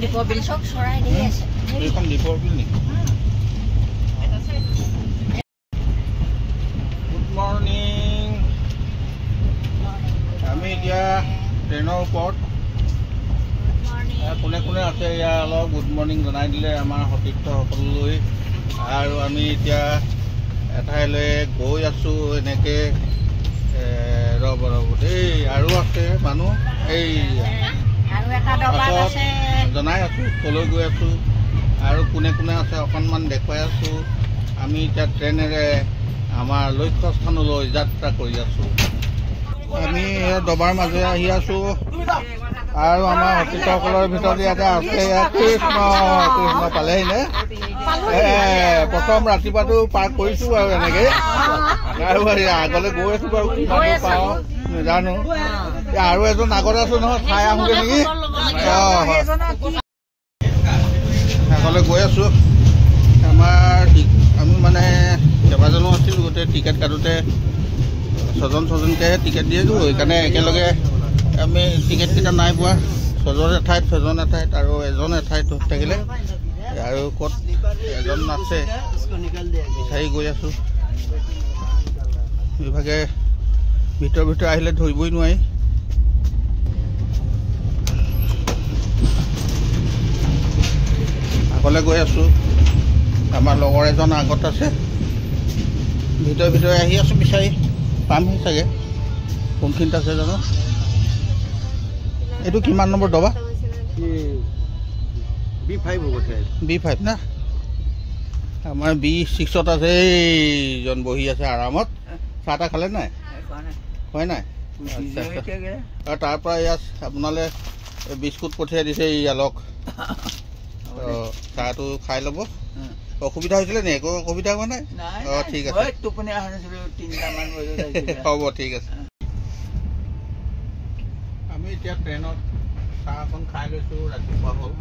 দীপৰ বিল চব চৰাই দি আছে এইখন দীপৰ বিল নেকি গুড মৰ্নিং আমি এতিয়া ট্ৰেইনৰ ওপৰত কোনে কোনে আছে এয়া অলপ গুড মৰ্নিং জনাই দিলে আমাৰ সতীৰ্থ সকললৈ আৰু আমি এতিয়া এঠাইলৈ গৈ আছোঁ এনেকৈ ৰ'ব দেই আৰু আছে মানুহ এই জনাই আছোঁ ক'লৈ গৈ আছোঁ আৰু কোনে কোনে আছে অকণমান দেখুৱাই আছোঁ আমি এতিয়া ট্ৰেইনেৰে আমাৰ লক্ষ্যস্থানলৈ যাত্ৰা কৰি আছোঁ আমি দবাৰ মাজে আহি আছোঁ আৰু আমাৰ সতীৰ্থসকলৰ ভিতৰত ইয়াতে আছে কৃষ্ণ কৃষ্ণ পালেহিনে প্ৰথম ৰাতিপুৱাটো পাৰ কৰিছোঁ আৰু এনেকৈ আৰু আগলৈ গৈ আছোঁ বাৰু কিমান পাওঁ নাজানো আৰু এজন আগত আছোঁ নহয় চাই আহোঁগৈ নেকি আগলৈ গৈ আছোঁ আমাৰ আমি মানে কেইবাজনো আছিলোঁ গোটেই টিকেট কাটোতে ছজনকৈহে টিকেট দিয়েতো সেইকাৰণে একেলগে আমি টিকেটকেইটা নাই পোৱা ছজন এঠাইত আৰু এজন এঠাইত থাকিলে আৰু ক'ত এজন আছে বিচাৰি গৈ আছোঁ বিভাগে ভিতৰে আহিলে ধৰিবই নোৱাৰি আগলৈ গৈ আছোঁ আমাৰ লগৰ এজন আগত আছে ভিতৰে আহি আছোঁ বিচাৰি পামহি চাগে কোনখিনিত আছে জানো এইটো কিমান নম্বৰ দবা B5 না আমাৰ B6ত আছে এইজন বহি আছে আৰামত চাহ তাহ খালে নাই হয় নাই আৰু তাৰ পৰা ইয়াত আপোনালৈ বিস্কুট পঠিয়াই দিছে ইয়ালক চাহটো খাই ল'ব অসুবিধা হৈছিলে নি একো অসুবিধা হোৱা নাই অঁ ঠিক আছে হ'ব ঠিক আছে আমি এতিয়া ট্ৰেইনত চাহ এখন খাই লৈছোঁ ৰাতিপুৱা হ'ল